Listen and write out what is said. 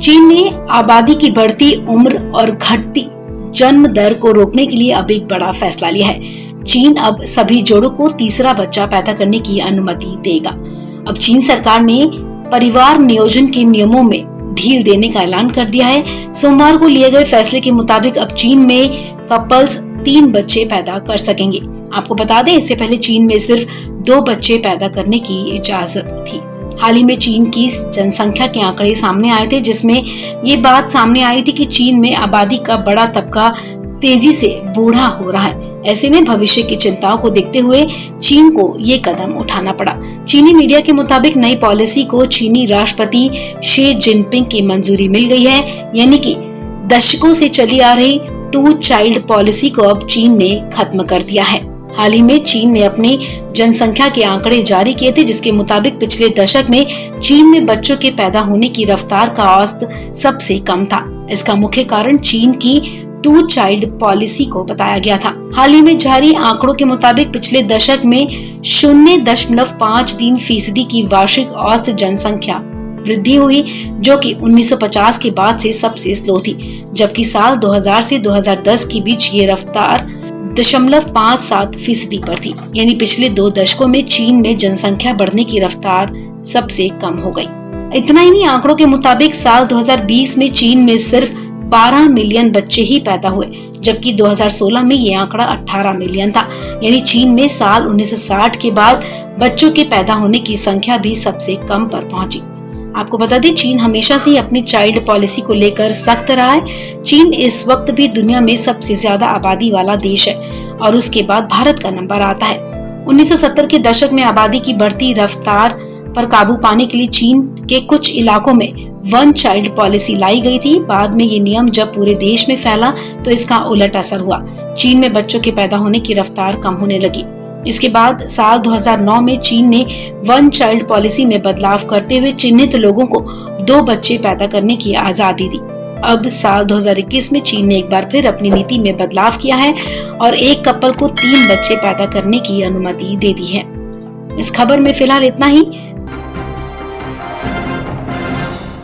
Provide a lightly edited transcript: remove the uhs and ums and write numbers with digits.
चीन ने आबादी की बढ़ती उम्र और घटती जन्म दर को रोकने के लिए अब एक बड़ा फैसला लिया है। चीन अब सभी जोड़ों को तीसरा बच्चा पैदा करने की अनुमति देगा। अब चीन सरकार ने परिवार नियोजन के नियमों में ढील देने का ऐलान कर दिया है। सोमवार को लिए गए फैसले के मुताबिक अब चीन में कपल्स 3 बच्चे पैदा कर सकेंगे। आपको बता दें, इससे पहले चीन में सिर्फ 2 बच्चे पैदा करने की इजाजत थी। हाल ही में चीन की जनसंख्या के आंकड़े सामने आए थे, जिसमें ये बात सामने आई थी कि चीन में आबादी का बड़ा तबका तेजी से बूढ़ा हो रहा है। ऐसे में भविष्य की चिंताओं को देखते हुए चीन को ये कदम उठाना पड़ा। चीनी मीडिया के मुताबिक नई पॉलिसी को चीनी राष्ट्रपति शी जिनपिंग की मंजूरी मिल गई है, यानी कि दशकों से चली आ रही 2 चाइल्ड पॉलिसी को अब चीन ने खत्म कर दिया है। हाल ही में चीन ने अपनी जनसंख्या के आंकड़े जारी किए थे, जिसके मुताबिक पिछले दशक में चीन में बच्चों के पैदा होने की रफ्तार का औसत सबसे कम था। इसका मुख्य कारण चीन की 2 चाइल्ड पॉलिसी को बताया गया था। हाल ही में जारी आंकड़ों के मुताबिक पिछले दशक में 0.53% की वार्षिक औसत जनसंख्या वृद्धि हुई, जो कि 1950 के बाद से सबसे स्लो थी, जबकि साल 2000 से 2010 के बीच ये रफ्तार 0.57% पर थी। यानी पिछले 2 दशकों में चीन में जनसंख्या बढ़ने की रफ्तार सबसे कम हो गई। इतना ही नहीं, आंकड़ों के मुताबिक साल 2020 में चीन में सिर्फ 12 मिलियन बच्चे ही पैदा हुए, जबकि 2016 में ये आंकड़ा 18 मिलियन था। यानी चीन में साल 1960 के बाद बच्चों के पैदा होने की संख्या भी सबसे कम पर पहुंची। आपको बता दें, चीन हमेशा से ही अपनी चाइल्ड पॉलिसी को लेकर सख्त रहा है। चीन इस वक्त भी दुनिया में सबसे ज्यादा आबादी वाला देश है और उसके बाद भारत का नंबर आता है। 1970 के दशक में आबादी की बढ़ती रफ्तार पर काबू पाने के लिए चीन के कुछ इलाकों में 1 चाइल्ड पॉलिसी लाई गई थी। बाद में ये नियम जब पूरे देश में फैला तो इसका उलट असर हुआ। चीन में बच्चों के पैदा होने की रफ्तार कम होने लगी। इसके बाद साल 2009 में चीन ने 1 चाइल्ड पॉलिसी में बदलाव करते हुए चिन्हित लोगों को 2 बच्चे पैदा करने की आजादी दी। अब साल 2021 में चीन ने एक बार फिर अपनी नीति में बदलाव किया है और एक कपल को 3 बच्चे पैदा करने की अनुमति दे दी है। इस खबर में फिलहाल इतना ही।